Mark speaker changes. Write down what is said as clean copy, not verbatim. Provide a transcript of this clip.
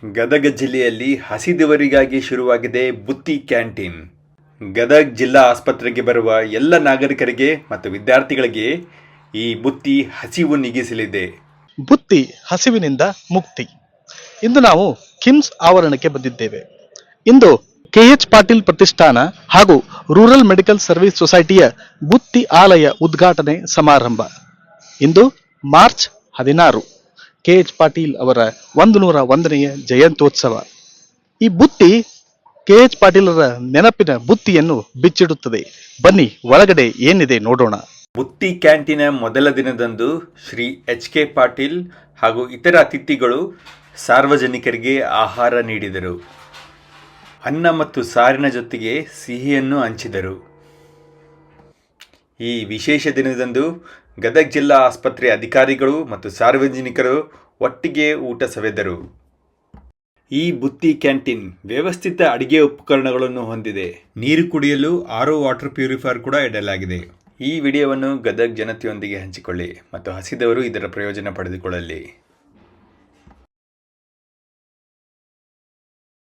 Speaker 1: ಗದಗ ಜಿಲ್ಲೆಯಲ್ಲಿ ಹಸಿದವರಿಗಾಗಿ ಶುರುವಾಗಿದೆ ಬುತ್ತಿ ಕ್ಯಾಂಟೀನ್. ಗದಗ ಜಿಲ್ಲಾ ಆಸ್ಪತ್ರೆಗೆ ಬರುವ ಎಲ್ಲ ನಾಗರಿಕರಿಗೆ ಮತ್ತು ವಿದ್ಯಾರ್ಥಿಗಳಿಗೆ ಈ ಬುತ್ತಿ ಹಸಿವು ನೀಗಿಸಲಿದೆ.
Speaker 2: ಬುತ್ತಿ ಹಸಿವಿನಿಂದ ಮುಕ್ತಿ. ಇಂದು ನಾವು ಕಿಮ್ಸ್ ಆವರಣಕ್ಕೆ ಬಂದಿದ್ದೇವೆ. ಇಂದು ಕೆಎಚ್ ಪಾಟೀಲ್ ಪ್ರತಿಷ್ಠಾನ ಹಾಗೂ ರೂರಲ್ ಮೆಡಿಕಲ್ ಸರ್ವಿಸ್ ಸೊಸೈಟಿಯ ಬುತ್ತಿ ಆಲಯ ಉದ್ಘಾಟನೆ ಸಮಾರಂಭ. ಇಂದು ಮಾರ್ಚ್ 16 ಕೆಎಚ್ ಪಾಟೀಲ್ ಅವರ 101ನೆಯ ಜಯಂತ್ಯೋತ್ಸವ. ಈ ಬುತ್ತಿ ಕೆಎಚ್ ಪಾಟೀಲರ ನೆನಪಿನ ಬುತ್ತಿಯನ್ನು ಬಿಚ್ಚಿಡುತ್ತದೆ. ಬನ್ನಿ ಒಳಗಡೆ ಏನಿದೆ ನೋಡೋಣ.
Speaker 1: ಬುತ್ತಿ ಕ್ಯಾಂಟೀನ ಮೊದಲ ದಿನದಂದು ಶ್ರೀ ಎಚ್.ಕೆ. ಪಾಟೀಲ್ ಹಾಗೂ ಇತರ ಅತಿಥಿಗಳು ಸಾರ್ವಜನಿಕರಿಗೆ ಆಹಾರ ನೀಡಿದರು. ಅನ್ನ ಮತ್ತು ಸಾರಿನ ಜೊತೆಗೆ ಸಿಹಿಯನ್ನು ಹಂಚಿದರು. ಈ ವಿಶೇಷ ದಿನದಂದು ಗದಗ ಜಿಲ್ಲಾ ಆಸ್ಪತ್ರೆ ಅಧಿಕಾರಿಗಳು ಮತ್ತು ಸಾರ್ವಜನಿಕರು ಒಟ್ಟಿಗೆ ಊಟ ಸವೆದರು. ಈ ಬುತ್ತಿ ಕ್ಯಾಂಟೀನ್ ವ್ಯವಸ್ಥಿತ ಅಡಿಗೆ ಉಪಕರಣಗಳನ್ನು ಹೊಂದಿದೆ. ನೀರು ಕುಡಿಯಲು RO ವಾಟರ್ ಪ್ಯೂರಿಫೈಯರ್ ಕೂಡ ಇಡಲಾಗಿದೆ. ಈ ವಿಡಿಯೋವನ್ನು ಗದಗ ಜನತೆಯೊಂದಿಗೆ ಹಂಚಿಕೊಳ್ಳಿ ಮತ್ತು ಹಸಿದವರು ಇದರ ಪ್ರಯೋಜನ ಪಡೆದುಕೊಳ್ಳಲಿ.